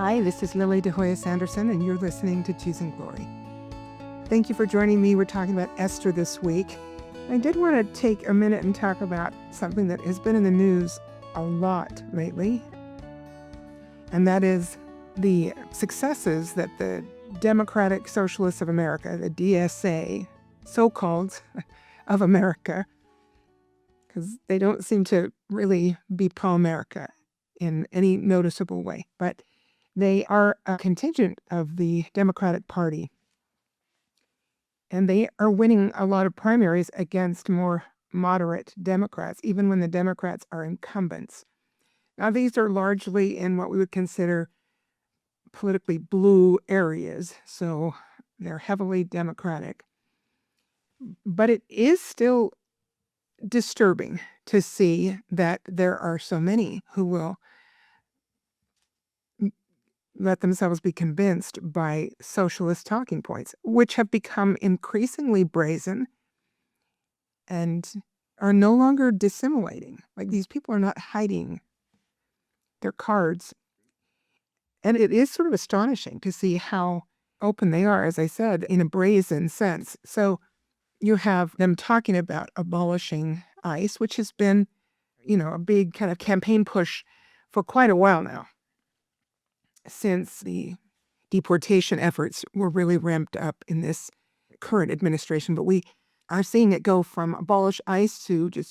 Hi, this is Lili Sanderson, and you're listening to Choosing Glory. Thank you for joining me. We're talking about Esther this week. I did want to take a minute and talk about something that has been in the news a lot lately, and that is the successes that the Democratic Socialists of America, the DSA, so-called, of America, because they don't seem to really be pro-America in any noticeable way, but they are a contingent of the Democratic Party, and they are winning a lot of primaries against more moderate Democrats, even when the Democrats are incumbents. Now, these are largely in what we would consider politically blue areas, so they're heavily Democratic. But it is still disturbing to see that there are so many who will let themselves be convinced by socialist talking points, which have become increasingly brazen and are no longer dissimulating. Like, these people are not hiding their cards. And it is sort of astonishing to see how open they are, as I said, in a brazen sense. So you have them talking about abolishing ICE, which has been, a big kind of campaign push for quite a while now, since the deportation efforts were really ramped up in this current administration. But we are seeing it go from abolish ICE to just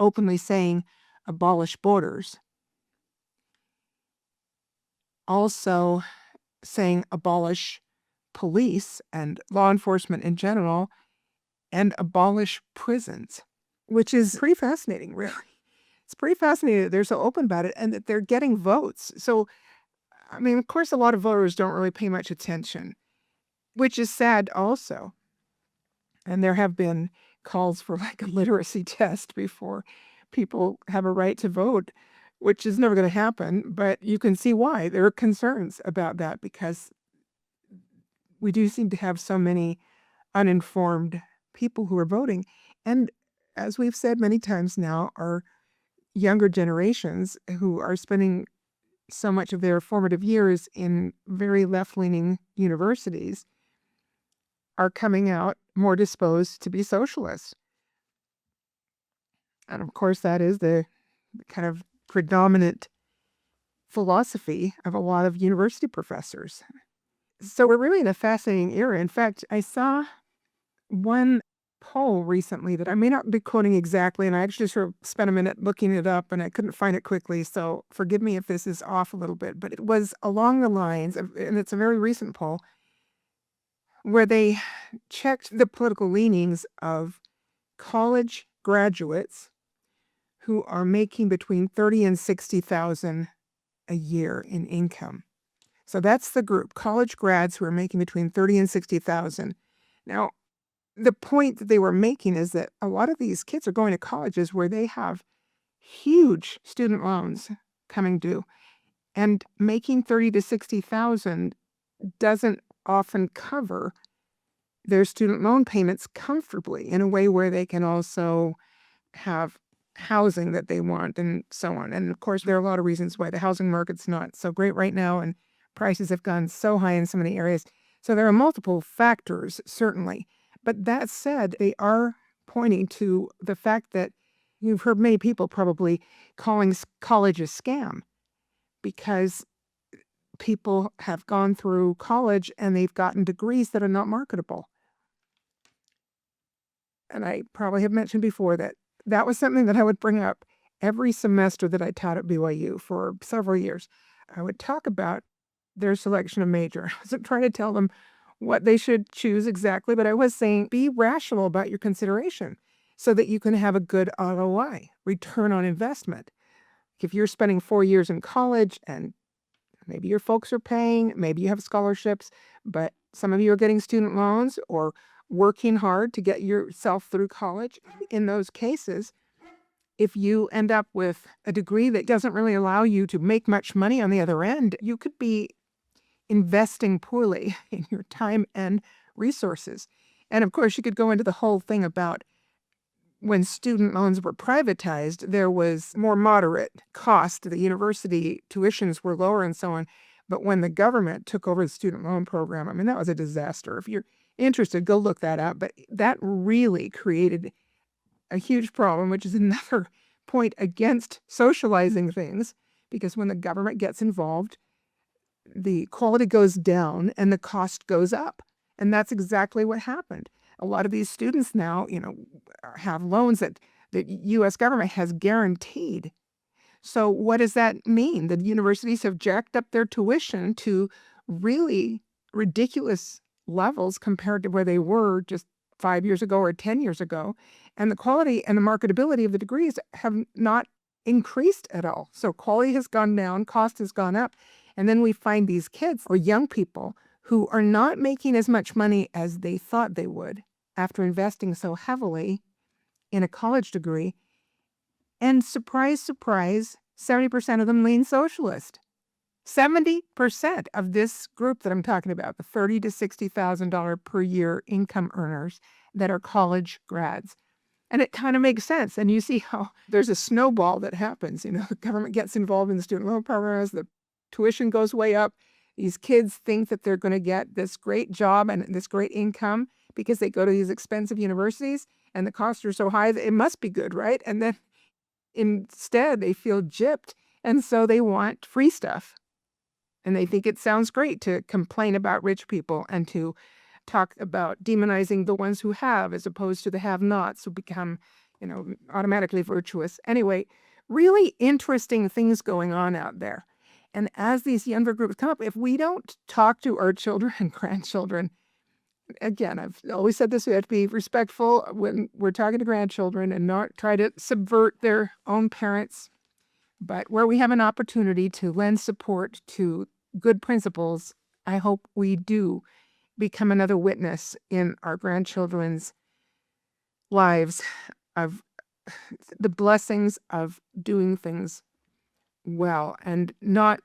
openly saying abolish borders. Also saying abolish police and law enforcement in general and abolish prisons, which is pretty fascinating, really. It's pretty fascinating that they're so open about it and that they're getting votes. So, of course, a lot of voters don't really pay much attention, which is sad also. And there have been calls for like a literacy test before people have a right to vote, which is never going to happen. But you can see why there are concerns about that, because we do seem to have so many uninformed people who are voting. And as we've said many times now, our younger generations who are spending so much of their formative years in very left-leaning universities are coming out more disposed to be socialists. And of course, that is the kind of predominant philosophy of a lot of university professors. So we're really in a fascinating era. In fact, I saw one poll recently that I may not be quoting exactly, and I actually sort of spent a minute looking it up and I couldn't find it quickly, so forgive me if this is off a little bit, but it was along the lines of, and it's a very recent poll, where they checked the political leanings of college graduates who are making between $30,000 and $60,000 a year in income. So that's the group, college grads who are making between $30,000 and $60,000. Now, the point that they were making is that a lot of these kids are going to colleges where they have huge student loans coming due, and making $30,000 to $60,000 doesn't often cover their student loan payments comfortably in a way where they can also have housing that they want and so on. And of course, there are a lot of reasons why the housing market's not so great right now, and prices have gone so high in so many areas. So there are multiple factors, certainly. But that said, they are pointing to the fact that you've heard many people probably calling college a scam, because people have gone through college and they've gotten degrees that are not marketable. And I probably have mentioned before that that was something that I would bring up every semester that I taught at BYU for several years. I would talk about their selection of major. I wasn't trying to tell them what they should choose exactly, but I was saying be rational about your consideration so that you can have a good ROI, return on investment. If you're spending 4 years in college and maybe your folks are paying, maybe you have scholarships, but some of you are getting student loans or working hard to get yourself through college. In those cases, if you end up with a degree that doesn't really allow you to make much money on the other end, you could be investing poorly in your time and resources. And of course, you could go into the whole thing about when student loans were privatized, there was more moderate cost. The university tuitions were lower and so on. But when the government took over the student loan program, I mean, that was a disaster. If you're interested, go look that up. But that really created a huge problem, which is another point against socializing things, because when the government gets involved, the quality goes down and the cost goes up. And that's exactly what happened. A lot of these students now, have loans that the U.S. government has guaranteed. So what does that mean? The universities have jacked up their tuition to really ridiculous levels compared to where they were just 5 years ago or 10 years ago. And the quality and the marketability of the degrees have not increased at all. So quality has gone down, cost has gone up. And then we find these kids or young people who are not making as much money as they thought they would after investing so heavily in a college degree. And surprise, surprise, 70% of them lean socialist. 70% of this group that I'm talking about, the $30,000 to $60,000 per year income earners that are college grads. And it kind of makes sense. And you see how there's a snowball that happens. The government gets involved in the student loan programs, the tuition goes way up. These kids think that they're going to get this great job and this great income because they go to these expensive universities and the costs are so high that it must be good, right? And then instead they feel gypped, and so they want free stuff. And they think it sounds great to complain about rich people and to talk about demonizing the ones who have as opposed to the have-nots who become, automatically virtuous. Anyway, really interesting things going on out there. And as these younger groups come up, if we don't talk to our children and grandchildren, again, I've always said this, we have to be respectful when we're talking to grandchildren and not try to subvert their own parents. But where we have an opportunity to lend support to good principles, I hope we do become another witness in our grandchildren's lives of the blessings of doing things well and not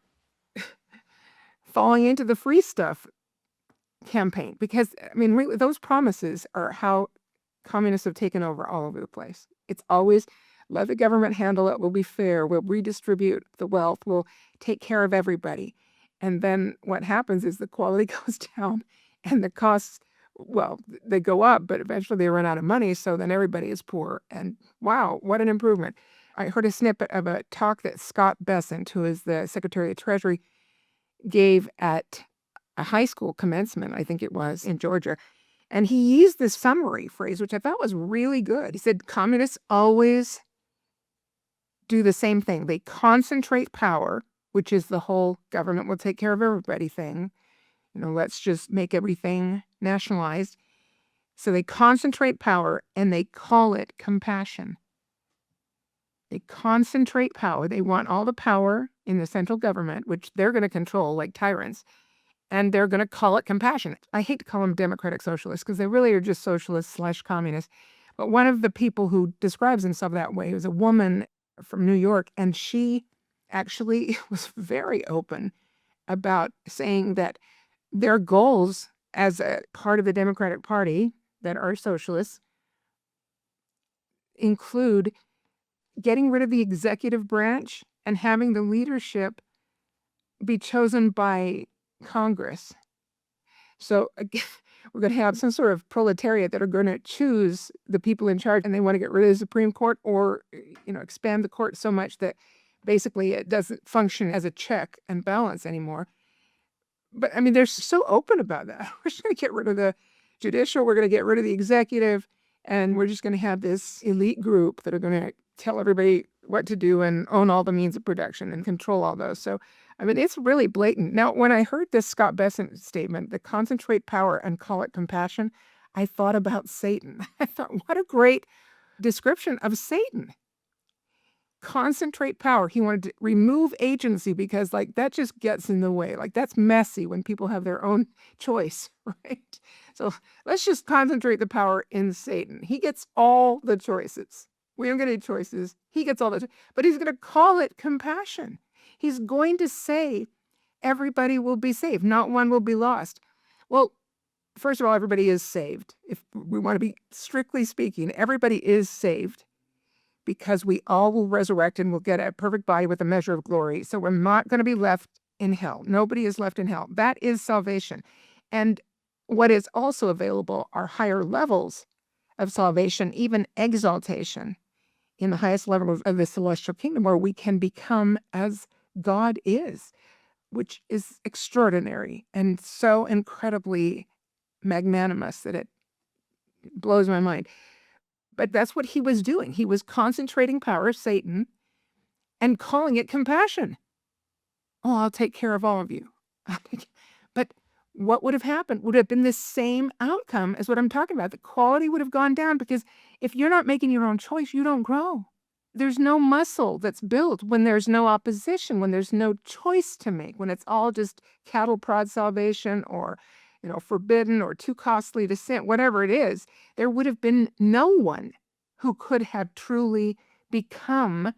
falling into the free stuff campaign. Because, really, those promises are how communists have taken over all over the place. It's always, let the government handle it, we'll be fair, we'll redistribute the wealth, we'll take care of everybody. And then what happens is the quality goes down and the costs, well, they go up, but eventually they run out of money, so then everybody is poor. And wow, what an improvement. I heard a snippet of a talk that Scott Bessent, who is the Secretary of Treasury, gave at a high school commencement, I think it was, in Georgia. And he used this summary phrase, which I thought was really good. He said, communists always do the same thing. They concentrate power, which is the whole government will take care of everybody thing. Let's just make everything nationalized. So they concentrate power and they call it compassion. They concentrate power. They want all the power in the central government, which they're going to control like tyrants, and they're going to call it compassion. I hate to call them democratic socialists because they really are just socialists/communists. But one of the people who describes himself that way was a woman from New York, and she actually was very open about saying that their goals as a part of the Democratic Party that are socialists include getting rid of the executive branch and having the leadership be chosen by Congress. So again, we're going to have some sort of proletariat that are going to choose the people in charge, and they want to get rid of the Supreme Court or, expand the court so much that basically it doesn't function as a check and balance anymore. But they're so open about that. We're just going to get rid of the judicial, we're going to get rid of the executive, and we're just going to have this elite group that are going to tell everybody what to do and own all the means of production and control all those. So, it's really blatant. Now, when I heard this Scott Bessent statement, the concentrate power and call it compassion, I thought about Satan. I thought, what a great description of Satan. Concentrate power. He wanted to remove agency because that just gets in the way. That's messy when people have their own choice, right? So let's just concentrate the power in Satan. He gets all the choices. We don't get any choices. He gets all the, but he's going to call it compassion. He's going to say everybody will be saved. Not one will be lost. Well, first of all, everybody is saved. If we want to be strictly speaking, everybody is saved, because we all will resurrect and will get a perfect body with a measure of glory. So we're not going to be left in hell. Nobody is left in hell. That is salvation. And what is also available are higher levels of salvation, even exaltation in the highest level of the celestial kingdom, where we can become as God is, which is extraordinary and so incredibly magnanimous that it blows my mind. But that's what he was doing. He was concentrating power, Satan, and calling it compassion. Oh, I'll take care of all of you. But what would have happened would have been the same outcome as what I'm talking about. The quality would have gone down because if you're not making your own choice, you don't grow. There's no muscle that's built when there's no opposition, when there's no choice to make, when it's all just cattle prod salvation or, forbidden or too costly to sin, whatever it is. There would have been no one who could have truly become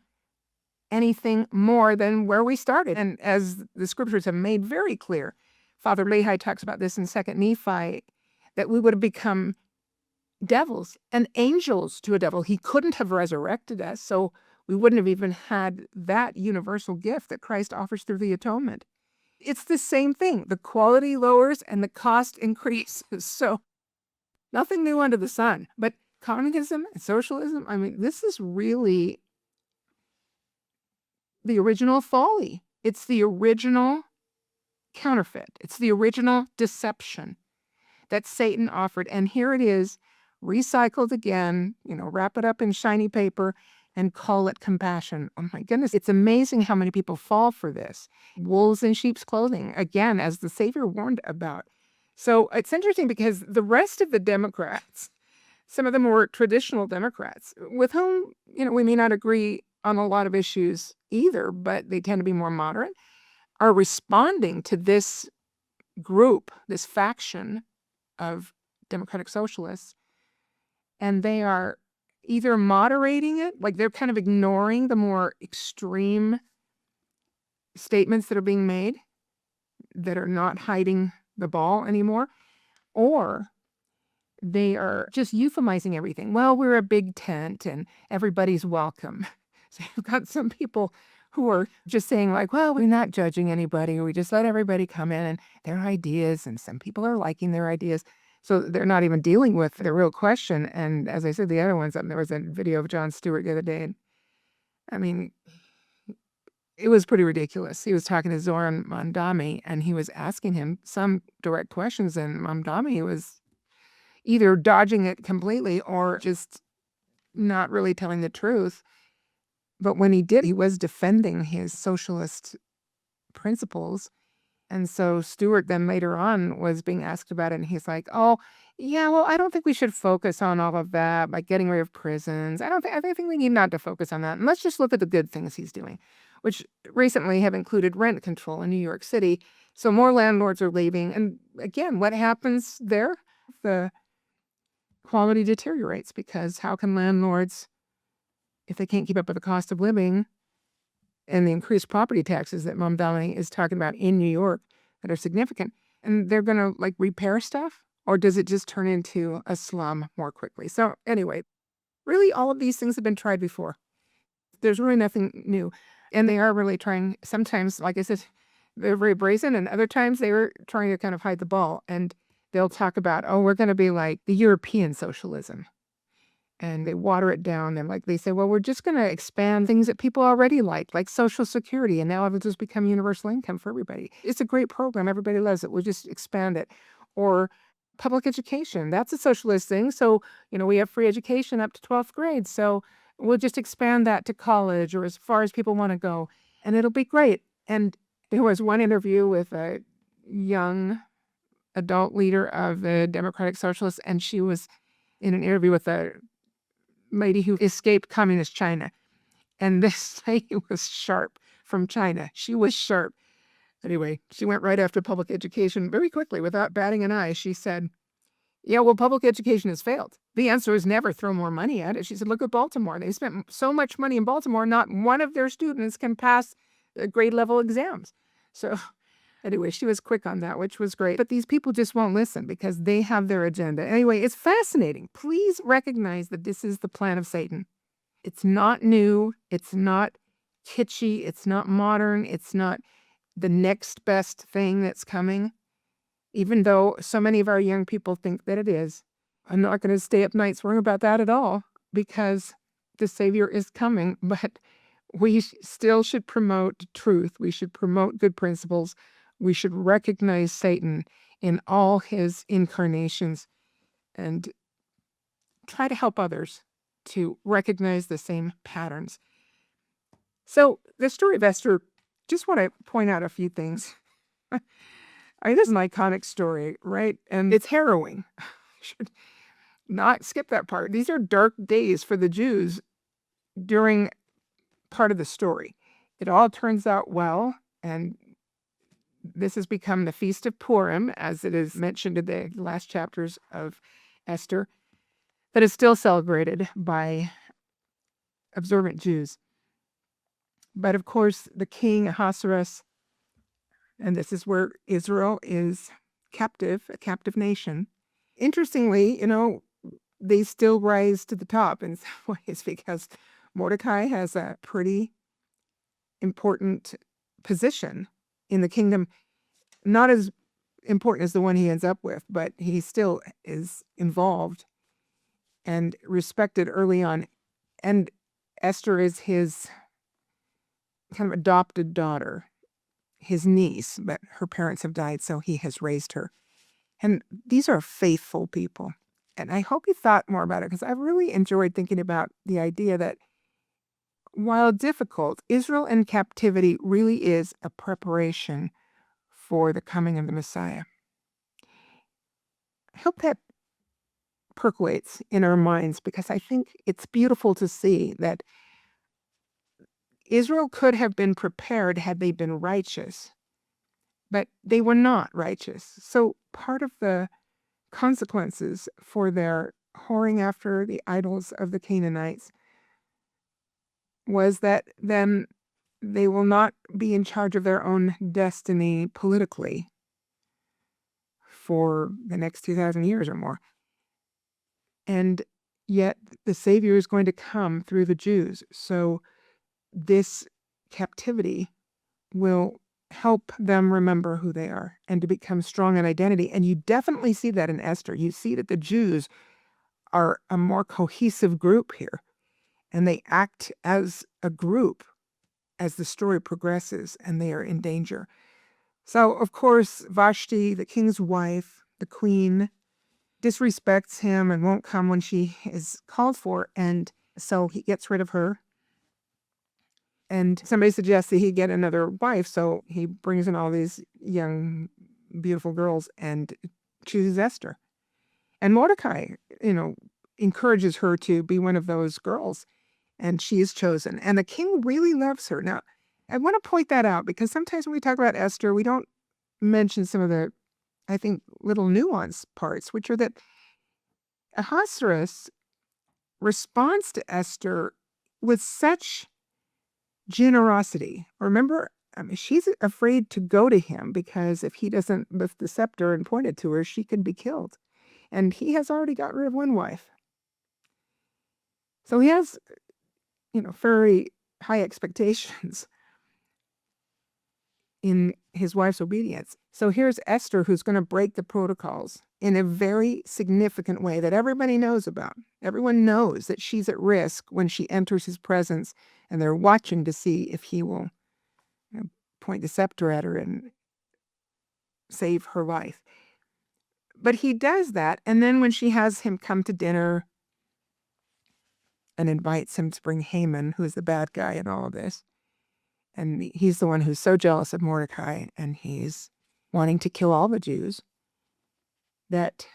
anything more than where we started. And as the scriptures have made very clear, Father Lehi talks about this in 2nd Nephi, that we would have become devils and angels to a devil. He couldn't have resurrected us, so we wouldn't have even had that universal gift that Christ offers through the atonement. It's the same thing. The quality lowers and the cost increases. So nothing new under the sun. But communism and socialism, this is really the original folly. It's the original counterfeit. It's the original deception that Satan offered. And here it is, recycled again, wrap it up in shiny paper and call it compassion. Oh my goodness, it's amazing how many people fall for this. Wolves in sheep's clothing, again, as the Savior warned about. So it's interesting because the rest of the Democrats, some of the more traditional Democrats, with whom, we may not agree on a lot of issues either, but they tend to be more moderate, are responding to this group, this faction of democratic socialists, and they are either moderating it, like they're kind of ignoring the more extreme statements that are being made that are not hiding the ball anymore, or they are just euphemizing everything. Well, we're a big tent and everybody's welcome. So you've got some people who are just saying like, well, we're not judging anybody. We just let everybody come in and their ideas, and some people are liking their ideas. So they're not even dealing with the real question. And as I said, the other ones, there was a video of Jon Stewart the other day. And it was pretty ridiculous. He was talking to Zoran Mamdani, and he was asking him some direct questions, and Mamdani was either dodging it completely or just not really telling the truth. But when he did, he was defending his socialist principles. And so Stewart then later on was being asked about it, and he's like, oh, yeah, well, I don't think we should focus on all of that, like getting rid of prisons. I think we need not to focus on that. And let's just look at the good things he's doing, which recently have included rent control in New York City. So more landlords are leaving. And again, what happens there? The quality deteriorates, because how can landlords, if they can't keep up with the cost of living and the increased property taxes that Mamdani is talking about in New York that are significant, and they're going to repair stuff? Or does it just turn into a slum more quickly? So anyway, really all of these things have been tried before. There's really nothing new. And they are really trying, sometimes, like I said, they're very brazen, and other times they were trying to kind of hide the ball. And they'll talk about, oh, we're going to be like the European socialism. And they water it down, and they say, well, we're just going to expand things that people already like Social Security, and now it'll just become universal income for everybody. It's a great program. Everybody loves it. We'll just expand it. Or public education. That's a socialist thing. So, we have free education up to 12th grade. So we'll just expand that to college or as far as people want to go, and it'll be great. And there was one interview with a young adult leader of the Democratic Socialists, and she was in an interview with a lady who escaped communist China. And this lady was sharp from China. She was sharp. Anyway, she went right after public education very quickly without batting an eye. She said, yeah, well, public education has failed. The answer is never throw more money at it. She said, look at Baltimore. They spent so much money in Baltimore, not one of their students can pass grade level exams. So anyway, she was quick on that, which was great. But these people just won't listen because they have their agenda. Anyway, it's fascinating. Please recognize that this is the plan of Satan. It's not new. It's not kitschy. It's not modern. It's not the next best thing that's coming, even though so many of our young people think that it is. I'm not going to stay up nights worrying about that at all, because the Savior is coming, but we still should promote truth. We should promote good principles. We should recognize Satan in all his incarnations and try to help others to recognize the same patterns. So the story of Esther, just want to point out a few things. This is an iconic story, right? And it's harrowing. Should not skip that part. These are dark days for the Jews during part of the story. It all turns out well, and this has become the Feast of Purim, as it is mentioned in the last chapters of Esther, that is still celebrated by observant Jews. But of course, the king Ahasuerus, and this is where Israel is captive, a captive nation. Interestingly, they still rise to the top in some ways, because Mordecai has a pretty important position in the kingdom, not as important as the one he ends up with, but he still is involved and respected early on. And Esther is his kind of adopted daughter, his niece, but her parents have died, so he has raised her. And these are faithful people. And I hope you thought more about it, because I really enjoyed thinking about the idea that while difficult, Israel in captivity really is a preparation for the coming of the Messiah. I hope that percolates in our minds, because I think it's beautiful to see that Israel could have been prepared had they been righteous, but they were not righteous. So part of the consequences for their whoring after the idols of the Canaanites was that then they will not be in charge of their own destiny politically for the next 2,000 years or more. And yet the Savior is going to come through the Jews. So this captivity will help them remember who they are and to become strong in identity. And you definitely see that in Esther. You see that the Jews are a more cohesive group here, and they act as a group as the story progresses, and they are in danger. So, of course, Vashti, the king's wife, the queen, disrespects him and won't come when she is called for, and so he gets rid of her. And somebody suggests that he get another wife, so he brings in all these young, beautiful girls and chooses Esther. And Mordecai, encourages her to be one of those girls, and she is chosen. And the king really loves her. Now, I want to point that out, because sometimes when we talk about Esther, we don't mention some of the, I think, little nuanced parts, which are that Ahasuerus responds to Esther with such generosity. Remember, she's afraid to go to him, because if he doesn't lift the scepter and point it to her, she could be killed. And he has already got rid of one wife. So he has, very high expectations in his wife's obedience. So here's Esther, who's going to break the protocols in a very significant way that everybody knows about. Everyone knows that she's at risk when she enters his presence, and they're watching to see if he will point the scepter at her and save her life. But he does that, and then when she has him come to dinner and invites him to bring Haman, who is the bad guy in all of this, and he's the one who's so jealous of Mordecai, and he's wanting to kill all the Jews, that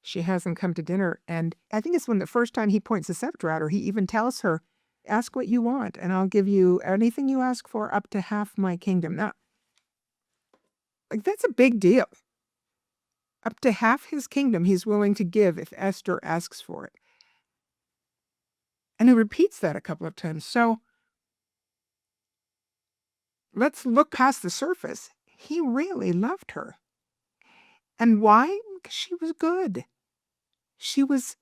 she has him come to dinner. And I think it's when the first time he points the scepter at her, he even tells her, ask what you want, and I'll give you anything you ask for, up to half my kingdom. Now, that's a big deal. Up to half his kingdom he's willing to give if Esther asks for it. And he repeats that a couple of times. So let's look past the surface. He really loved her. And why? Because she was good. She was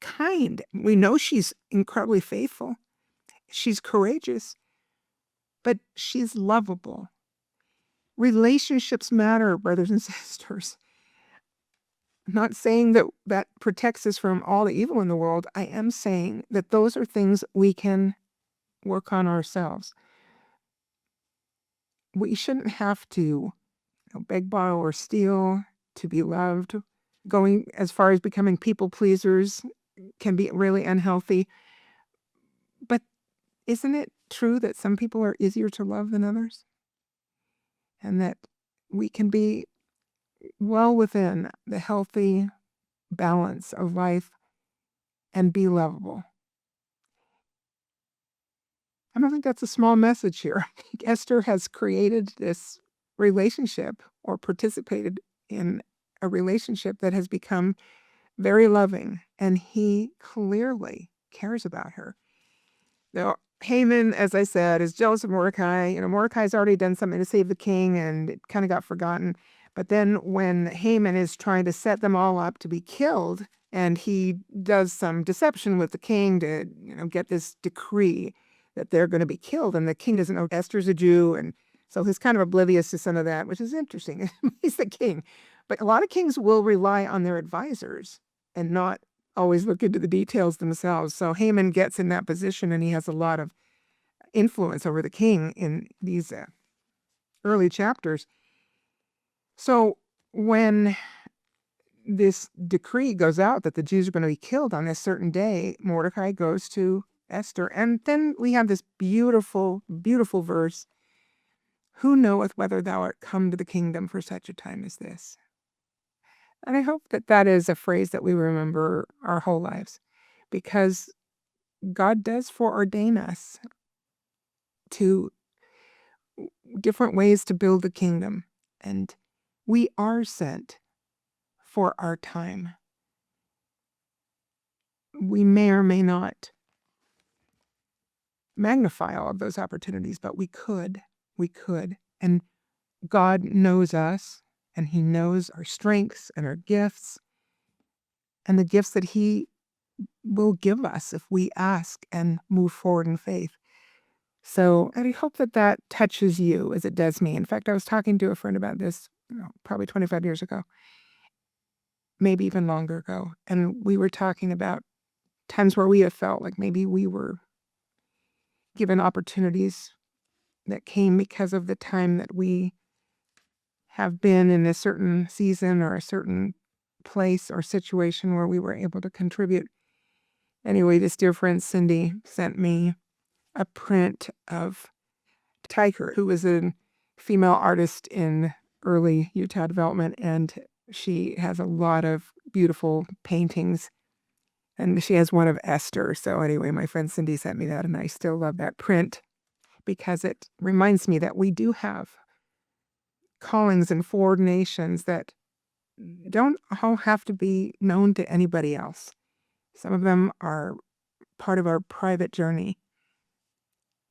kind. We know she's incredibly faithful. She's courageous. but she's lovable. Relationships matter, brothers and sisters. I'm not saying that that protects us from all the evil in the world. I am saying that those are things we can work on ourselves. We shouldn't have to beg, borrow, or steal to be loved. Going as far as becoming people pleasers can be really unhealthy. But isn't it true that some people are easier to love than others? And that we can be well within the healthy balance of life and be lovable. I don't think that's a small message here. I think Esther has created this relationship or participated in a relationship that has become very loving, and he clearly cares about her. Now, Haman, as I said, is jealous of Mordecai. Mordecai's already done something to save the king, and it kind of got forgotten. But then when Haman is trying to set them all up to be killed, and he does some deception with the king to, get this decree that they're going to be killed, and the king doesn't know Esther's a Jew, and so he's kind of oblivious to some of that, which is interesting. He's the king. But a lot of kings will rely on their advisors and not always look into the details themselves. So Haman gets in that position, and he has a lot of influence over the king in these early chapters. So when this decree goes out that the Jews are going to be killed on this certain day, Mordecai goes to Esther. And then we have this beautiful, beautiful verse, "Who knoweth whether thou art come to the kingdom for such a time as this?" And I hope that that is a phrase that we remember our whole lives, because God does foreordain us to different ways to build the kingdom. And we are sent for our time. We may or may not magnify all of those opportunities, but we could. We could. And God knows us, and he knows our strengths and our gifts and the gifts that he will give us if we ask and move forward in faith. So I hope that that touches you as it does me. In fact, I was talking to a friend about this probably 25 years ago, maybe even longer ago. And we were talking about times where we have felt like maybe we were given opportunities that came because of the time that we have been in a certain season or a certain place or situation where we were able to contribute. Anyway, this dear friend Cindy sent me a print of Tiger, who was a female artist in early Utah development, and she has a lot of beautiful paintings, and she has one of Esther. So anyway, my friend Cindy sent me that, and I still love that print because it reminds me that we do have callings and foreordinations that don't all have to be known to anybody else. Some of them are part of our private journey,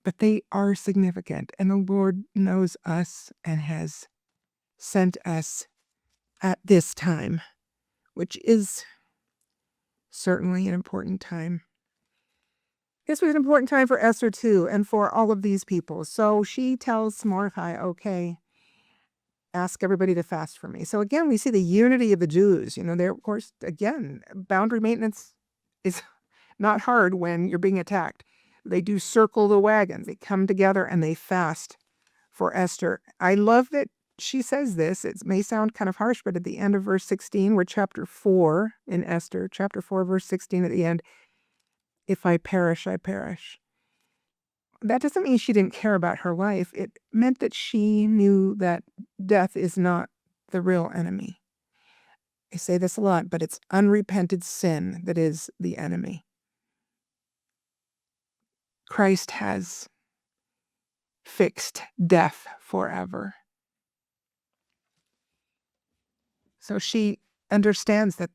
but they are significant, and the Lord knows us and has sent us at this time, which is certainly an important time. This was an important time for Esther too, and for all of these people. So she tells Mordecai, okay, ask everybody to fast for me. So again, we see the unity of the Jews. They're, of course, again, boundary maintenance is not hard when you're being attacked. They do circle the wagons. They come together and they fast for Esther. I love that she says this. It may sound kind of harsh, but at the end of verse 16, we're chapter 4 in Esther, chapter 4, verse 16 at the end, "If I perish, I perish." That doesn't mean she didn't care about her life. It meant that she knew that death is not the real enemy. I say this a lot, but it's unrepented sin that is the enemy. Christ has fixed death forever. So she understands that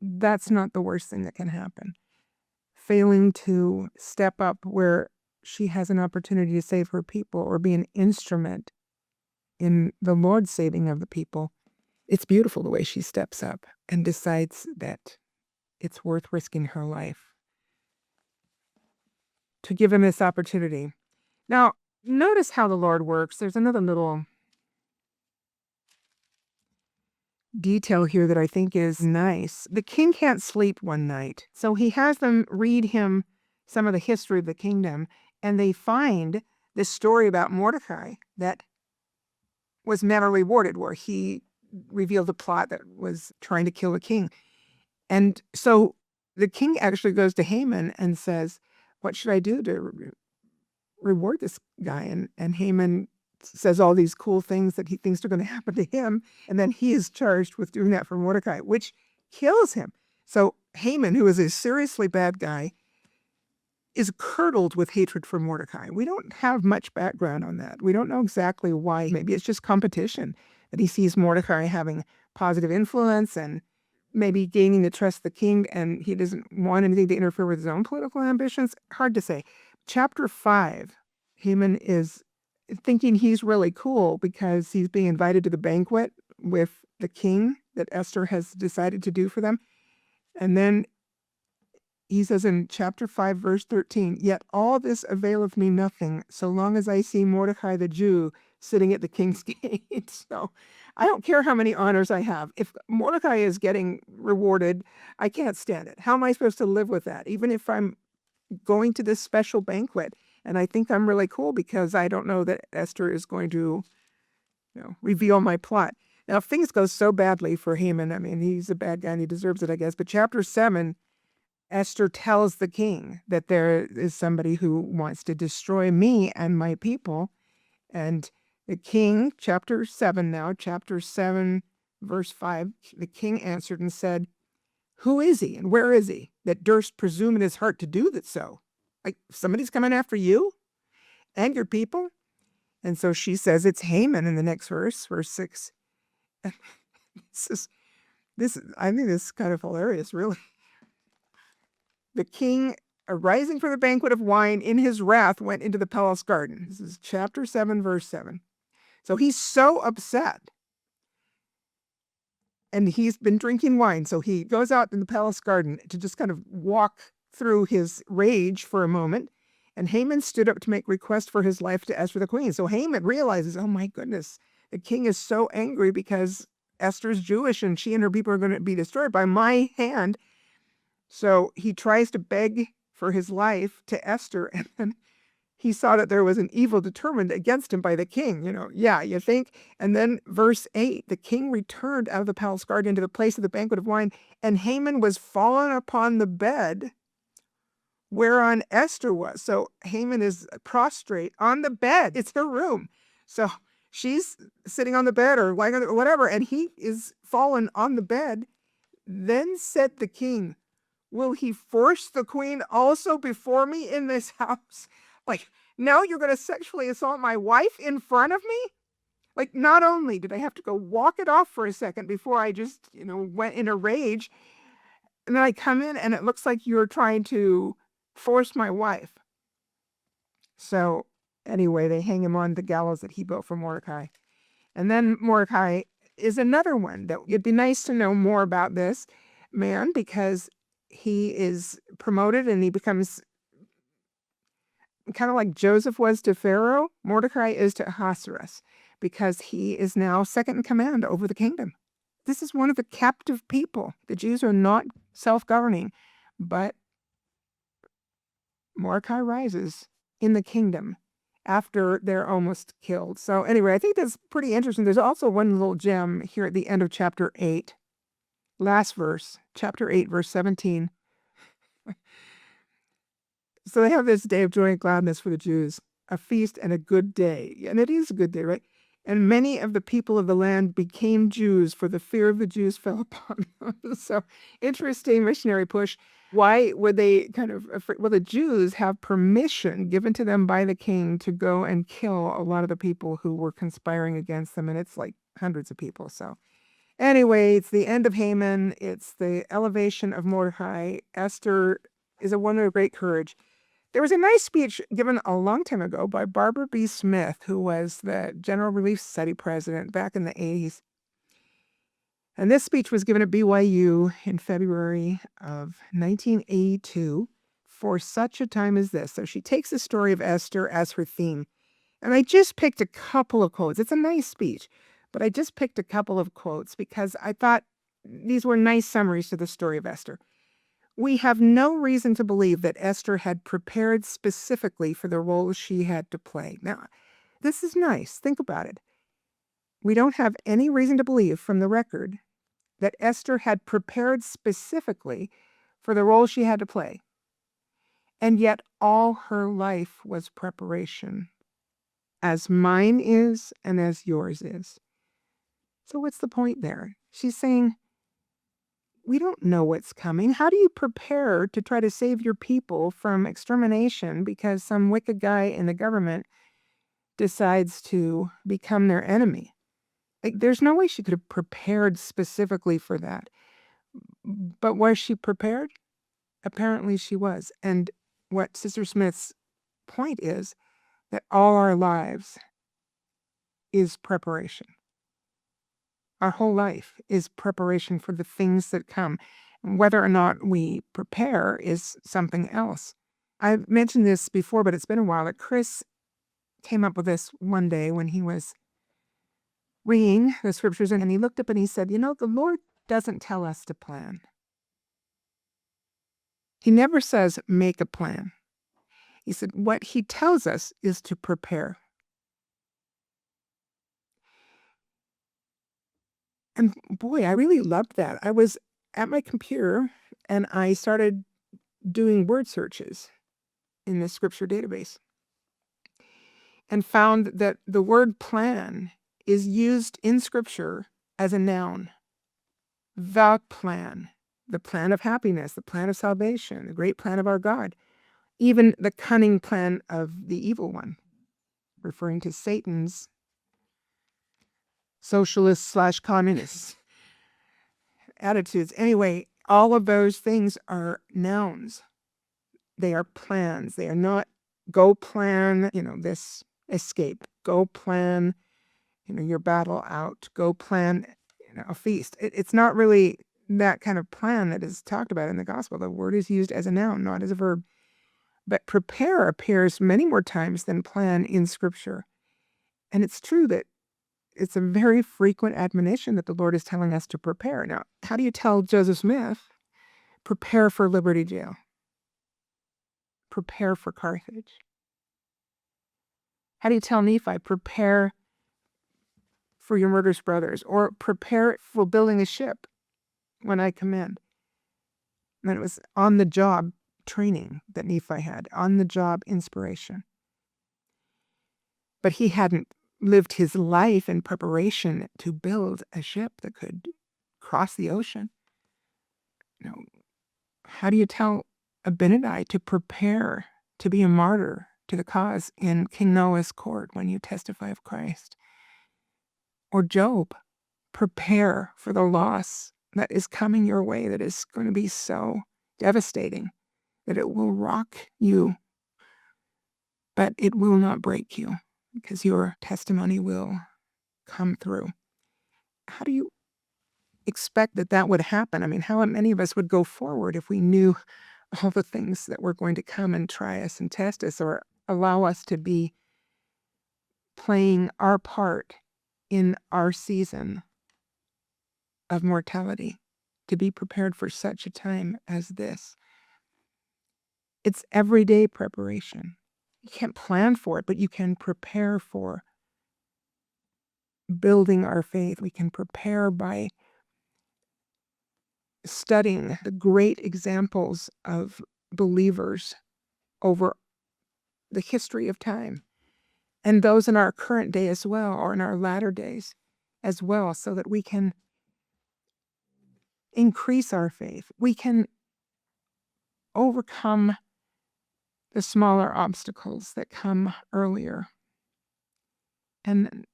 that's not the worst thing that can happen. Failing to step up where she has an opportunity to save her people or be an instrument in the Lord's saving of the people, it's beautiful the way she steps up and decides that it's worth risking her life to give him this opportunity. Now, Notice how the Lord works. There's another little detail here that I think is nice. The king can't sleep one night, so he has them read him some of the history of the kingdom, and they find this story about Mordecai that was manna rewarded, where he revealed a plot that was trying to kill the king. And so the king actually goes to Haman and says, "What should I do to reward this guy?" And Haman says all these cool things that he thinks are going to happen to him. And then he is charged with doing that for Mordecai, which kills him. So Haman, who is a seriously bad guy, is curdled with hatred for Mordecai. We don't have much background on that. We don't know exactly why. Maybe it's just competition, that he sees Mordecai having positive influence and maybe gaining the trust of the king, and he doesn't want anything to interfere with his own political ambitions. Hard to say. Chapter 5, Haman is thinking he's really cool because he's being invited to the banquet with the king that Esther has decided to do for them. And then he says in chapter 5, verse 13, "Yet all this availeth me nothing, so long as I see Mordecai the Jew sitting at the king's gate." So I don't care how many honors I have. If Mordecai is getting rewarded, I can't stand it. How am I supposed to live with that? Even if I'm going to this special banquet and I think I'm really cool because I don't know that Esther is going to, reveal my plot. Now, if things go so badly for Haman, I mean, he's a bad guy and he deserves it, I guess. But chapter 7, Esther tells the king that there is somebody who wants to destroy me and my people. And the king, chapter 7 now, chapter 7, verse 5, the king answered and said, "Who is he and where is he that durst presume in his heart to do that so?" Like, somebody's coming after you and your people? And so she says it's Haman in the next verse, verse 6. I think this is kind of hilarious, really. "The king, arising from the banquet of wine, in his wrath went into the palace garden." This is chapter 7, verse 7. So he's so upset. And he's been drinking wine. So he goes out in the palace garden to just kind of walk through his rage for a moment. And Haman stood up to make request for his life to Esther the queen. So Haman realizes, oh my goodness, the king is so angry because Esther's Jewish and she and her people are going to be destroyed by my hand. So he tries to beg for his life to Esther, and then he saw that there was an evil determined against him by the king. Yeah, you think? And then verse 8, the king returned out of the palace garden into the place of the banquet of wine, and Haman was fallen upon the bed whereon Esther was. So Haman is prostrate on the bed. It's her room. So she's sitting on the bed or lying on whatever, and he is fallen on the bed. Then said the king, "Will he force the queen also before me in this house?" Like, now you're going to sexually assault my wife in front of me? Like, not only did I have to go walk it off for a second before I just, went in a rage, and then I come in and it looks like you're trying to force my wife. So anyway, they hang him on the gallows that he built for Mordecai. And then Mordecai is another one that it'd be nice to know more about this man, because he is promoted and he becomes kind of like Joseph was to Pharaoh. Mordecai is to Ahasuerus, because he is now second in command over the kingdom. This is one of the captive people. The Jews are not self-governing, but Mordecai rises in the kingdom after they're almost killed. So anyway, I think that's pretty interesting. There's also one little gem here at the end of chapter 8. Last verse, chapter 8, verse 17. So they have this day of joy and gladness for the Jews, a feast and a good day. And it is a good day, right? And many of the people of the land became Jews, for the fear of the Jews fell upon them. So interesting missionary push. Why were they kind of afraid? Well, the Jews have permission given to them by the king to go and kill a lot of the people who were conspiring against them. And it's like hundreds of people. So anyway, it's the end of Haman. It's the elevation of Mordecai. Esther is a woman of great courage. There was a nice speech given a long time ago by Barbara B. Smith, who was the General Relief Society president back in the 80s. And this speech was given at BYU in February of 1982 for such a time as this. So she takes the story of Esther as her theme. And I just picked a couple of quotes. It's a nice speech, but I just picked a couple of quotes because I thought these were nice summaries to the story of Esther. We have no reason to believe that Esther had prepared specifically for the role she had to play. Now, this is nice. Think about it. We don't have any reason to believe from the record that Esther had prepared specifically for the role she had to play. And yet all her life was preparation, as mine is and as yours is. So what's the point there? She's saying, we don't know what's coming. How do you prepare to try to save your people from extermination because some wicked guy in the government decides to become their enemy? Like, there's no way she could have prepared specifically for that. But was she prepared? Apparently she was. And what Sister Smith's point is that all our lives is preparation. Our whole life is preparation for the things that come. Whether or not we prepare is something else. I've mentioned this before, but it's been a while that Chris came up with this one day when he was reading the scriptures, and he looked up and he said, the Lord doesn't tell us to plan. He never says, make a plan. He said, what he tells us is to prepare. And boy, I really loved that. I was at my computer and I started doing word searches in the scripture database and found that the word plan is used in scripture as a noun. The plan of happiness, the plan of salvation, the great plan of our God, even the cunning plan of the evil one, referring to Satan's socialist/communist attitudes. Anyway, all of those things are nouns. They are plans. They are not go plan, this escape. Go plan, your battle out. Go plan, a feast. It's not really that kind of plan that is talked about in the gospel. The word is used as a noun, not as a verb. But prepare appears many more times than plan in scripture. And it's true that it's a very frequent admonition that the Lord is telling us to prepare. Now, how do you tell Joseph Smith, prepare for Liberty Jail? Prepare for Carthage. How do you tell Nephi, prepare for your murderous brothers, or prepare for building a ship when I command? And it was on the job training that Nephi had, on the job inspiration. But he hadn't lived his life in preparation to build a ship that could cross the ocean. How do you tell Abinadi to prepare to be a martyr to the cause in King Noah's court when you testify of Christ? Or Job, prepare for the loss that is coming your way, that is going to be so devastating that it will rock you, but it will not break you because your testimony will come through. How do you expect that would happen? I mean, how many of us would go forward if we knew all the things that were going to come and try us and test us, or allow us to be playing our part in our season of mortality, to be prepared for such a time as this? It's everyday preparation. You can't plan for it, but you can prepare for building our faith. We can prepare by studying the great examples of believers over the history of time, and those in our current day as well, or in our latter days as well, so that we can increase our faith. We can overcome the smaller obstacles that come earlier. And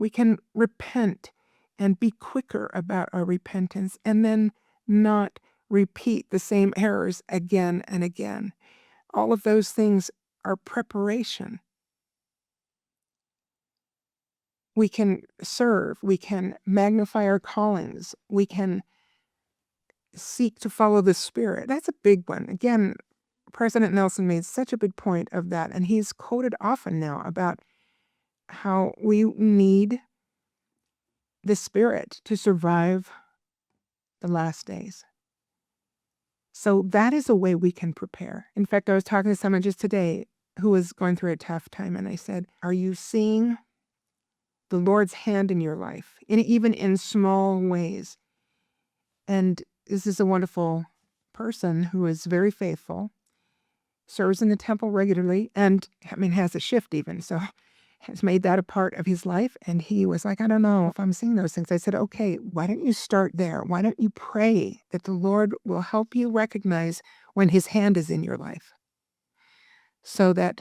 we can repent and be quicker about our repentance, and then not repeat the same errors again and again. All of those things are preparation. We can serve, we can magnify our callings, we can seek to follow the Spirit. That's a big one. Again, President Nelson made such a big point of that, and he's quoted often now about how we need the Spirit to survive the last days. So that is a way we can prepare. In fact, I was talking to someone just today who was going through a tough time, and I said, are you seeing the Lord's hand in your life, even in small ways? And this is a wonderful person who is very faithful, serves in the temple regularly, and has a shift even, so has made that a part of his life. And he was like, I don't know if I'm seeing those things. I said, okay, why don't you start there? Why don't you pray that the Lord will help you recognize when his hand is in your life, so that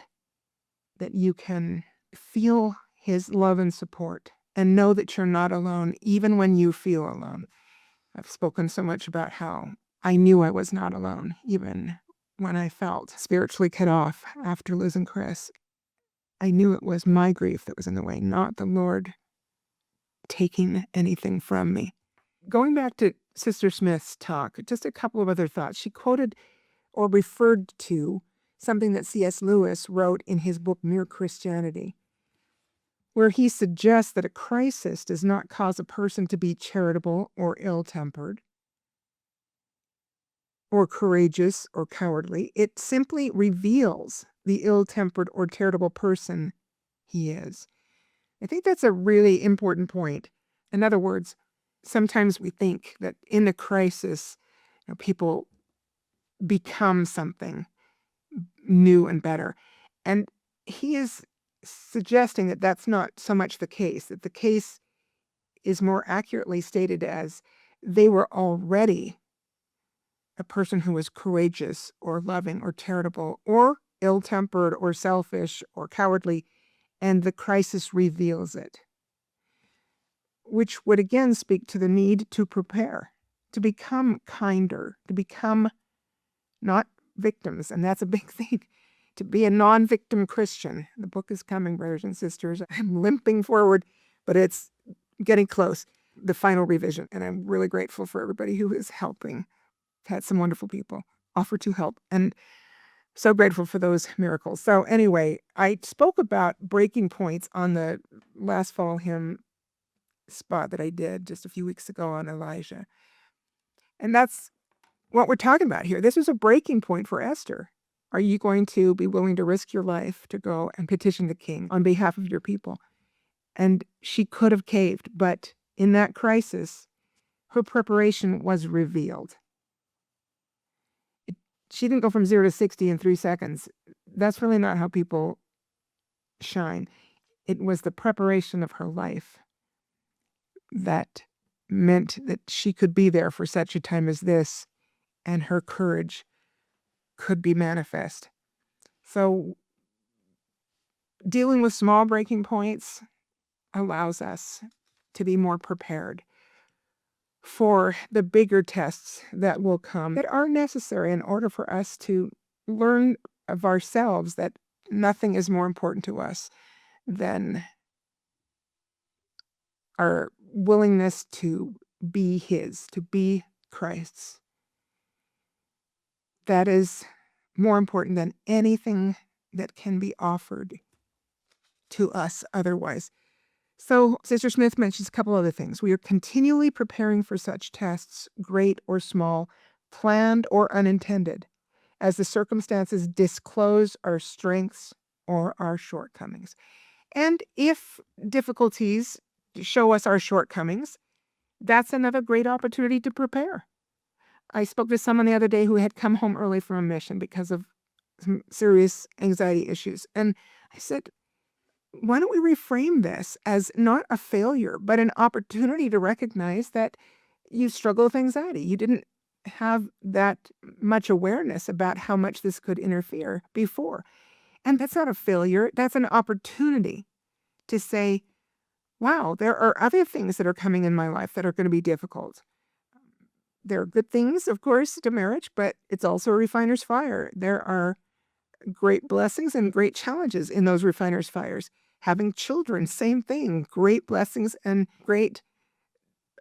you can feel his love and support and know that you're not alone, even when you feel alone. I've spoken so much about how I knew I was not alone, even when I felt spiritually cut off after losing Chris. I knew it was my grief that was in the way, not the Lord taking anything from me. Going back to Sister Smith's talk, just a couple of other thoughts. She quoted or referred to something that C.S. Lewis wrote in his book Mere Christianity, where he suggests that a crisis does not cause a person to be charitable or ill-tempered, or courageous or cowardly. It simply reveals the ill-tempered or charitable person he is. I think that's a really important point. In other words, sometimes we think that in a crisis, people become something new and better. And he is suggesting that that's not so much the case, that the case is more accurately stated as they were already a person who was courageous or loving or charitable or ill-tempered or selfish or cowardly, and the crisis reveals it, which would again speak to the need to prepare, to become kinder, to become not victims. And that's a big thing, to be a non-victim Christian. The book is coming, brothers and sisters. I'm limping forward, but it's getting close, the final revision. And I'm really grateful for everybody who is helping. I've had some wonderful people offer to help, and so grateful for those miracles. So anyway, I spoke about breaking points on the last fall hymn spot that I did just a few weeks ago on Elijah. And that's what we're talking about here. This was a breaking point for Esther. Are you going to be willing to risk your life to go and petition the king on behalf of your people? And she could have caved, but in that crisis, her preparation was revealed. She didn't go from 0 to 60 in 3 seconds. That's really not how people shine. It was the preparation of her life that meant that she could be there for such a time as this, and her courage could be manifest. So dealing with small breaking points allows us to be more prepared for the bigger tests that will come, that are necessary in order for us to learn of ourselves that nothing is more important to us than our willingness to be his, to be Christ's. That is more important than anything that can be offered to us otherwise. So Sister Smith mentions a couple other things. We are continually preparing for such tests, great or small, planned or unintended, as the circumstances disclose our strengths or our shortcomings. And if difficulties show us our shortcomings, that's another great opportunity to prepare. I spoke to someone the other day who had come home early from a mission because of some serious anxiety issues. And I said, why don't we reframe this as not a failure, but an opportunity to recognize that you struggle with anxiety. You didn't have that much awareness about how much this could interfere before. And that's not a failure. That's an opportunity to say, wow, there are other things that are coming in my life that are going to be difficult. There are good things, of course, to marriage, but it's also a refiner's fire. There are great blessings and great challenges in those refiner's fires. Having children, same thing, great blessings and great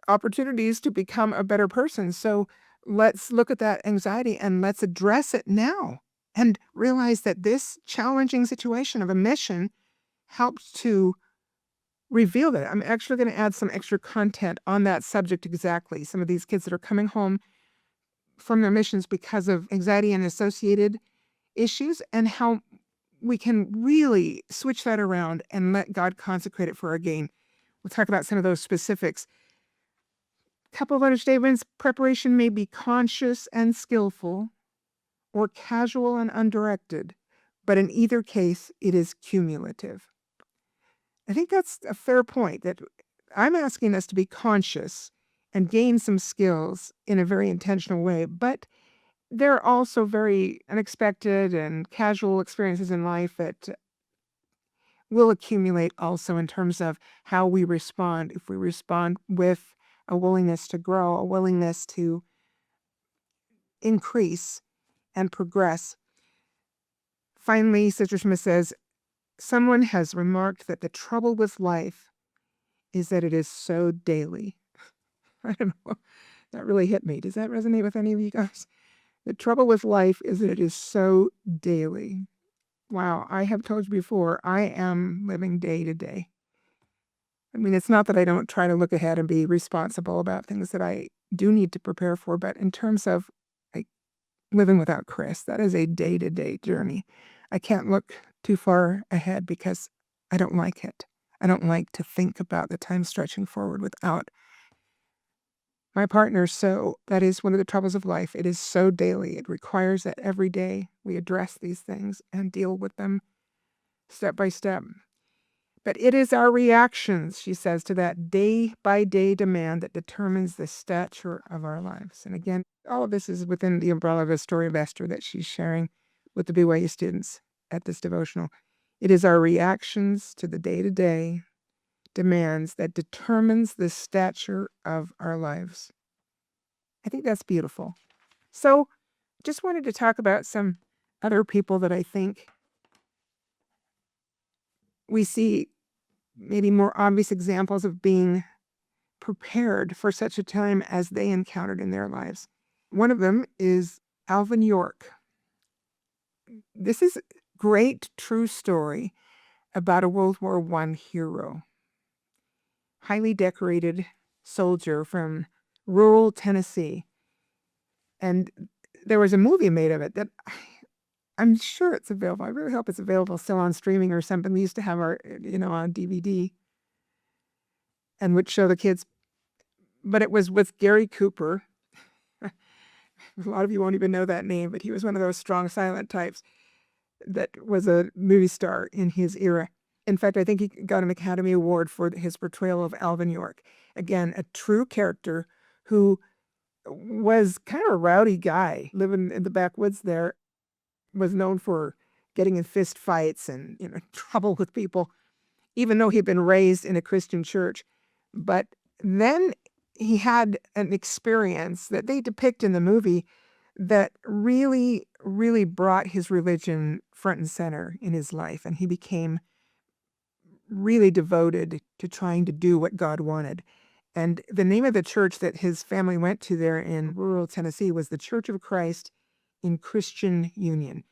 opportunities to become a better person. So let's look at that anxiety and let's address it now and realize that this challenging situation of a mission helps to reveal that. I'm actually going to add some extra content on that subject exactly. Some of these kids that are coming home from their missions because of anxiety and associated issues, and how we can really switch that around and let God consecrate it for our gain. We'll talk about some of those specifics. Couple of understatements. Preparation may be conscious and skillful, or casual and undirected, but in either case, it is cumulative. I think that's a fair point, that I'm asking us to be conscious and gain some skills in a very intentional way, but there are also very unexpected and casual experiences in life that will accumulate also in terms of how we respond. If we respond with a willingness to grow, a willingness to increase and progress. Finally, Sister Smith says, someone has remarked that the trouble with life is that it is so daily. I don't know. That really hit me. Does that resonate with any of you guys? The trouble with life is that it is so daily. Wow, I have told you before, I am living day to day. I mean, it's not that I don't try to look ahead and be responsible about things that I do need to prepare for, but in terms of like living without Chris, that is a day-to-day journey. I can't look too far ahead because I don't like it. I don't like to think about the time stretching forward without my partner. So that is one of the troubles of life. It is so daily. It requires that every day we address these things and deal with them step by step. But it is our reactions, she says, to that day-by-day demand that determines the stature of our lives. And again, all of this is within the umbrella of the story of Esther that she's sharing with the BYU students at this devotional. It is our reactions to the day-to-day demands that determines the stature of our lives. I think that's beautiful. So just wanted to talk about some other people that I think we see maybe more obvious examples of being prepared for such a time as they encountered in their lives. One of them is Alvin York. This is a great true story about a World War I hero, highly decorated soldier from rural Tennessee. And there was a movie made of it that I'm sure it's available. I really hope it's available still on streaming or something. We used to have our, on DVD and would show the kids. But it was with Gary Cooper. A lot of you won't even know that name, but he was one of those strong, silent types that was a movie star in his era. In fact, I think he got an Academy Award for his portrayal of Alvin York. Again, a true character who was kind of a rowdy guy living in the backwoods there, was known for getting in fist fights and trouble with people, even though he'd been raised in a Christian church. But then he had an experience that they depict in the movie that really, really brought his religion front and center in his life. And he became really devoted to trying to do what God wanted. And the name of the church that his family went to there in rural Tennessee was the Church of Christ in Christian Union.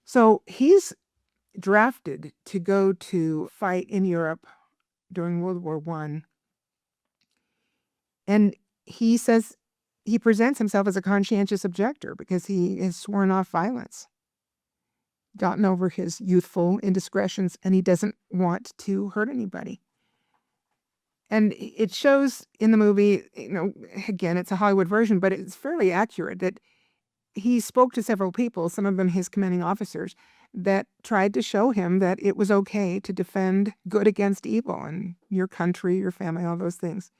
So he's drafted to go to fight in Europe during World War I. And he says he presents himself as a conscientious objector because he has sworn off violence, gotten over his youthful indiscretions, and he doesn't want to hurt anybody. And it shows in the movie, again, it's a Hollywood version, but it's fairly accurate that he spoke to several people, some of them his commanding officers, that tried to show him that it was okay to defend good against evil and your country, your family, all those things.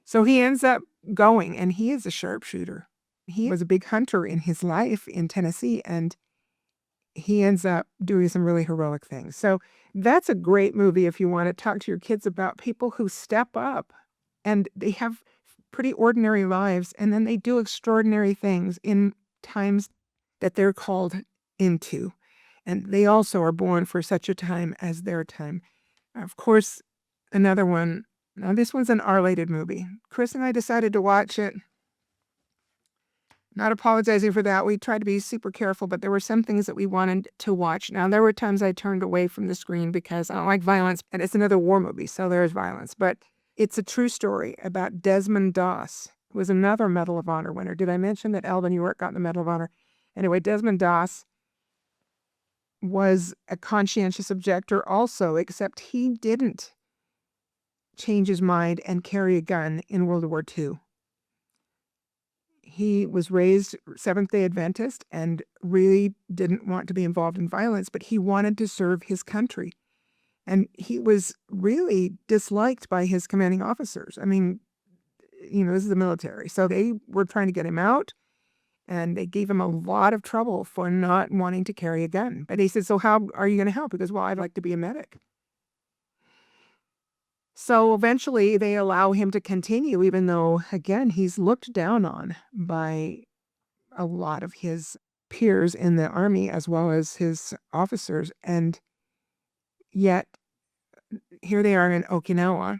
So he ends up going, and he is a sharpshooter. He was a big hunter in his life in Tennessee, and he ends up doing some really heroic things. So that's a great movie if you want to talk to your kids about people who step up and they have pretty ordinary lives, and then they do extraordinary things in times that they're called into. And they also are born for such a time as their time. Of course, another one. Now, this one's an R-rated movie. Chris and I decided to watch it not apologizing for that. We tried to be super careful, but there were some things that we wanted to watch. Now, there were times I turned away from the screen because I don't like violence, and it's another war movie, so there's violence. But it's a true story about Desmond Doss, who was another Medal of Honor winner. Did I mention that Alvin York got the Medal of Honor? Anyway, Desmond Doss was a conscientious objector also, except he didn't change his mind and carry a gun in World War II. He was raised Seventh-day Adventist and really didn't want to be involved in violence, but he wanted to serve his country. And he was really disliked by his commanding officers. I mean, this is the military. So they were trying to get him out, and they gave him a lot of trouble for not wanting to carry a gun. But he said, so how are you going to help? He goes, well, I'd like to be a medic. So eventually they allow him to continue, even though, again, he's looked down on by a lot of his peers in the army as well as his officers. And yet here they are in Okinawa,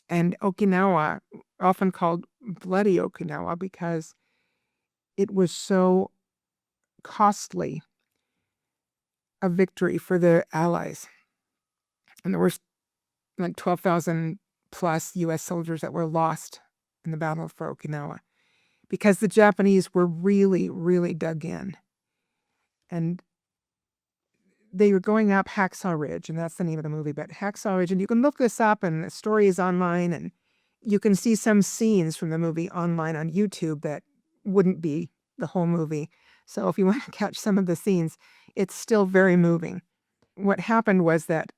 and Okinawa, often called Bloody Okinawa, because it was so costly a victory for the Allies. And there were like 12,000 plus U.S. soldiers that were lost in the battle for Okinawa because the Japanese were really, really dug in. And they were going up Hacksaw Ridge, and that's the name of the movie, but Hacksaw Ridge, and you can look this up, and the story is online, and you can see some scenes from the movie online on YouTube that wouldn't be the whole movie. So if you want to catch some of the scenes, it's still very moving. What happened was that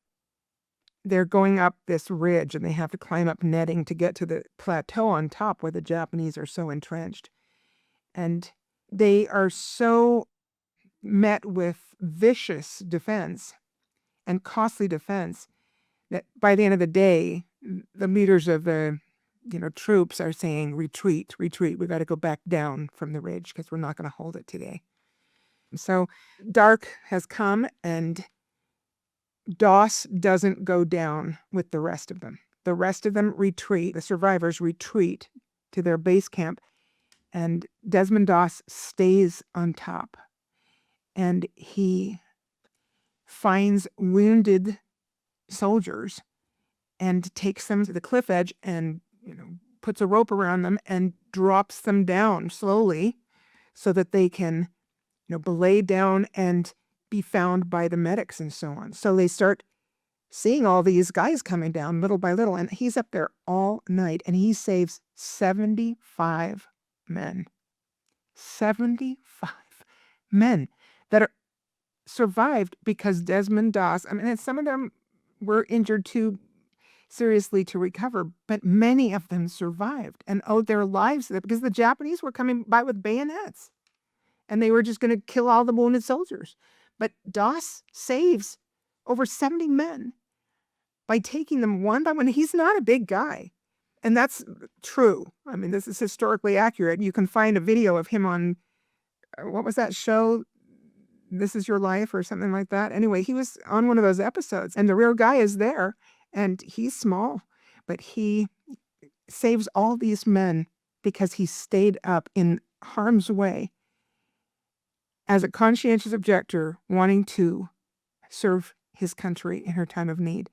they're going up this ridge, and they have to climb up netting to get to the plateau on top where the Japanese are so entrenched. And they are so met with vicious defense and costly defense that by the end of the day, the leaders of the troops are saying, retreat, retreat. We got to go back down from the ridge because we're not going to hold it today. So dark has come, and Doss doesn't go down with the rest of them. The rest of them retreat. The survivors retreat to their base camp, and Desmond Doss stays on top. And he finds wounded soldiers and takes them to the cliff edge and puts a rope around them and drops them down slowly so that they can belay down and be found by the medics and so on. So they start seeing all these guys coming down little by little, and he's up there all night, and he saves 75 men. 75 men that are survived because Desmond Doss, and some of them were injured too seriously to recover, but many of them survived and owed their lives to that because the Japanese were coming by with bayonets, and they were just going to kill all the wounded soldiers. But Doss saves over 70 men by taking them one by one. He's not a big guy, and that's true. I mean, this is historically accurate. You can find a video of him on, what was that show? This Is Your Life or something like that. Anyway, he was on one of those episodes, and the real guy is there, and he's small, but he saves all these men because he stayed up in harm's way as a conscientious objector wanting to serve his country in her time of need.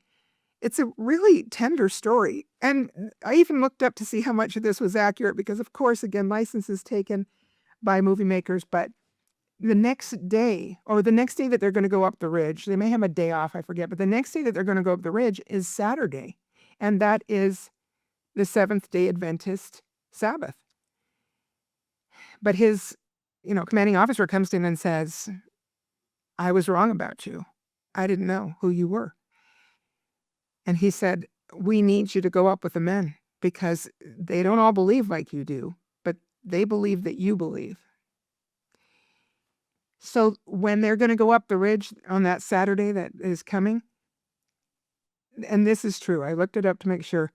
It's a really tender story. And I even looked up to see how much of this was accurate because, of course, again, licenses taken by movie makers. But the next day that they're going to go up the ridge, they may have a day off, I forget, but the next day that they're going to go up the ridge is Saturday. And that is the Seventh-day Adventist Sabbath. But his, commanding officer comes in and says, I was wrong about you. I didn't know who you were. And he said, we need you to go up with the men because they don't all believe like you do, but they believe that you believe. So when they're going to go up the ridge on that Saturday that is coming, and this is true, I looked it up to make sure,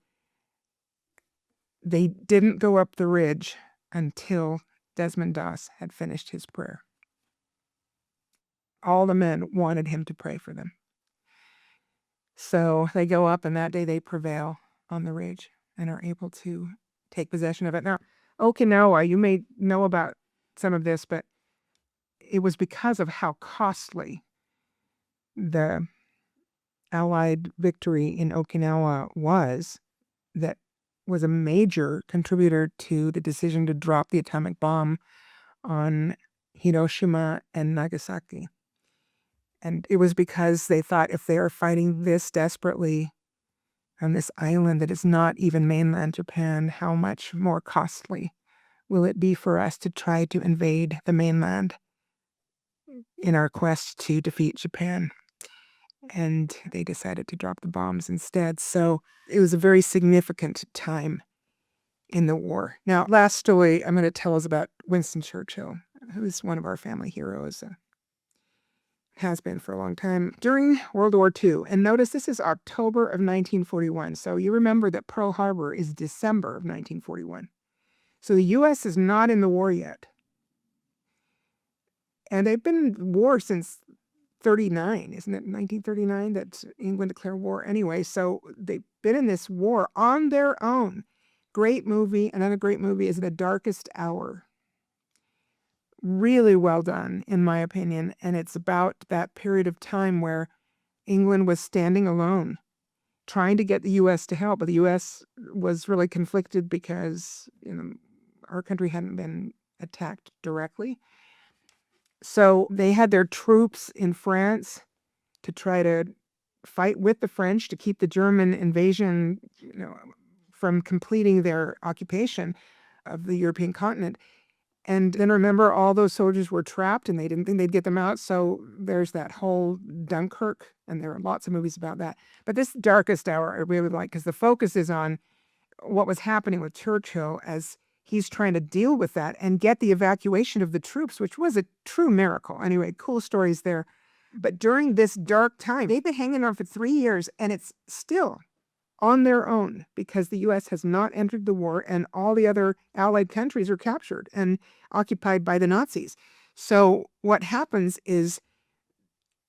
they didn't go up the ridge until Desmond Doss had finished his prayer. All the men wanted him to pray for them. So they go up, and that day they prevail on the ridge and are able to take possession of it. Now, Okinawa, you may know about some of this, but it was because of how costly the Allied victory in Okinawa that was a major contributor to the decision to drop the atomic bomb on Hiroshima and Nagasaki. And it was because they thought, if they are fighting this desperately on this island that is not even mainland Japan, how much more costly will it be for us to try to invade the mainland in our quest to defeat Japan? And they decided to drop the bombs instead. So it was a very significant time in the war. Now, last story I'm going to tell is about Winston Churchill, who's one of our family heroes, has been for a long time. During World War II, and notice this is October of 1941, so you remember that Pearl Harbor is December of 1941. So the U.S. is not in the war yet. And they've been in war since 39, isn't it 1939 that England declared war anyway? So they've been in this war on their own. Great movie. Another great movie is The Darkest Hour. Really well done, in my opinion. And it's about that period of time where England was standing alone, trying to get the U.S. to help. But the U.S. was really conflicted because our country hadn't been attacked directly. So they had their troops in France to try to fight with the French to keep the German invasion, from completing their occupation of the European continent. And then remember, all those soldiers were trapped and they didn't think they'd get them out. So there's that whole Dunkirk, and there are lots of movies about that. But this Darkest Hour I really like because the focus is on what was happening with Churchill as he's trying to deal with that and get the evacuation of the troops, which was a true miracle. Anyway, cool stories there. But during this dark time, they've been hanging on for 3 years, and it's still on their own because the U.S. has not entered the war, and all the other Allied countries are captured and occupied by the Nazis. So what happens is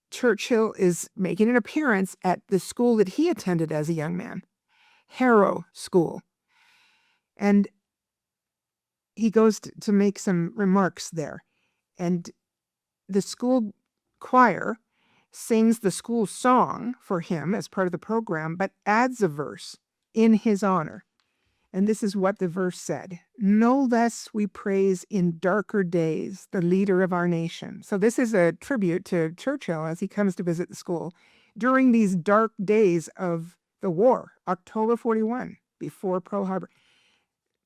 Churchill is making an appearance at the school that he attended as a young man, Harrow School. And he goes to make some remarks there. And the school choir sings the school song for him as part of the program, but adds a verse in his honor. And this is what the verse said: "No less we praise in darker days the leader of our nation." So this is a tribute to Churchill as he comes to visit the school during these dark days of the war, October 41, before Pearl Harbor.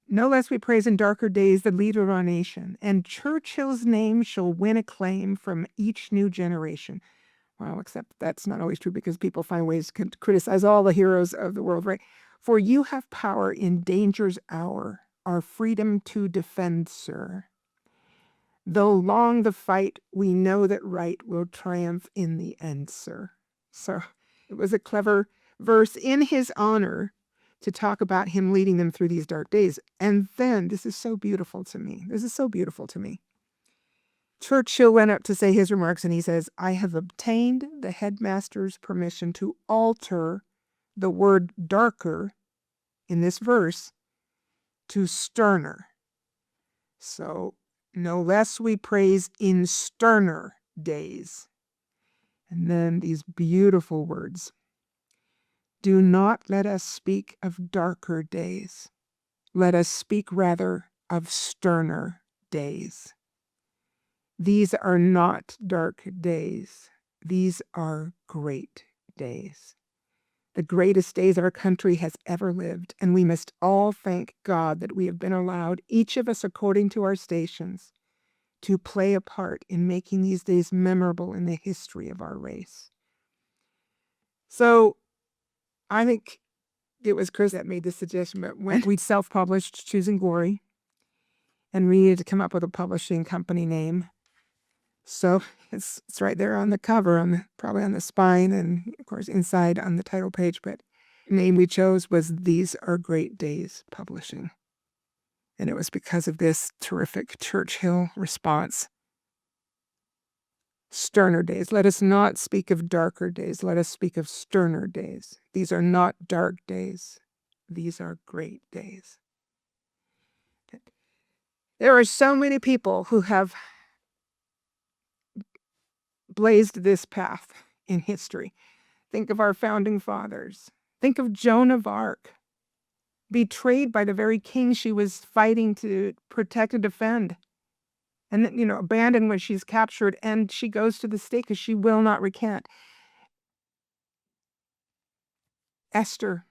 "No less we praise in darker days the leader of our nation, and Churchill's name shall win acclaim from each new generation." Well, except that's not always true because people find ways to criticize all the heroes of the world, right? "For you have power in danger's hour, our freedom to defend, sir. Though long the fight, we know that right will triumph in the end, sir." So it was a clever verse in his honor to talk about him leading them through these dark days. And then, this is so beautiful to me. Churchill went up to say his remarks, and he says, "I have obtained the headmaster's permission to alter the word darker in this verse to sterner. So, no less we praise in sterner days." And then these beautiful words: "Do not let us speak of darker days. Let us speak rather of sterner days. These are not dark days. These are great days. The greatest days our country has ever lived, and we must all thank God that we have been allowed, each of us according to our stations, to play a part in making these days memorable in the history of our race." So I think it was Chris that made this suggestion, but when we self-published Choosing Glory, and we needed to come up with a publishing company name. So it's right there on the cover, probably on the spine, and of course inside on the title page. But the name we chose was These Are Great Days Publishing. And it was because of this terrific Churchill response. Sterner days. Let us not speak of darker days. Let us speak of sterner days. These are not dark days. These are great days. There are so many people who have blazed this path in history. Think of our founding fathers. Think of Joan of Arc, betrayed by the very king she was fighting to protect and defend, and then, abandoned when she's captured, and she goes to the stake because she will not recant. Esther,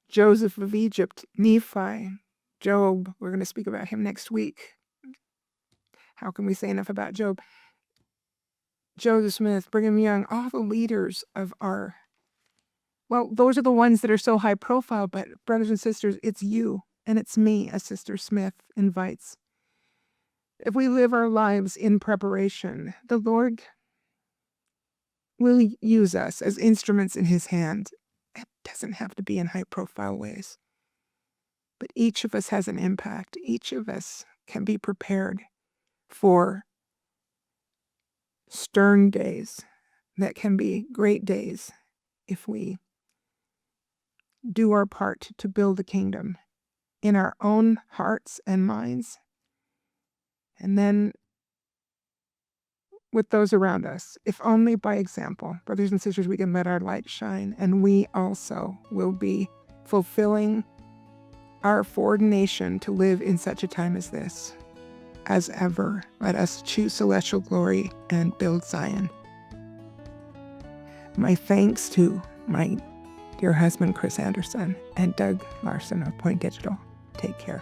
Joseph of Egypt, Nephi, Job. We're going to speak about him next week. How can we say enough about Job? Joseph Smith, Brigham Young, all the leaders of our... Well, those are the ones that are so high profile, but brothers and sisters, it's you and it's me, as Sister Smith invites. If we live our lives in preparation, the Lord will use us as instruments in His hand. It doesn't have to be in high profile ways. But each of us has an impact. Each of us can be prepared for stern days that can be great days if we do our part to build the kingdom in our own hearts and minds, and then with those around us, if only by example. Brothers and sisters, we can let our light shine, and we also will be fulfilling our foreordination to live in such a time as this. As ever, let us choose celestial glory and build Zion. My thanks to my dear husband, Chris Anderson, and Doug Larson of Point Digital. Take care.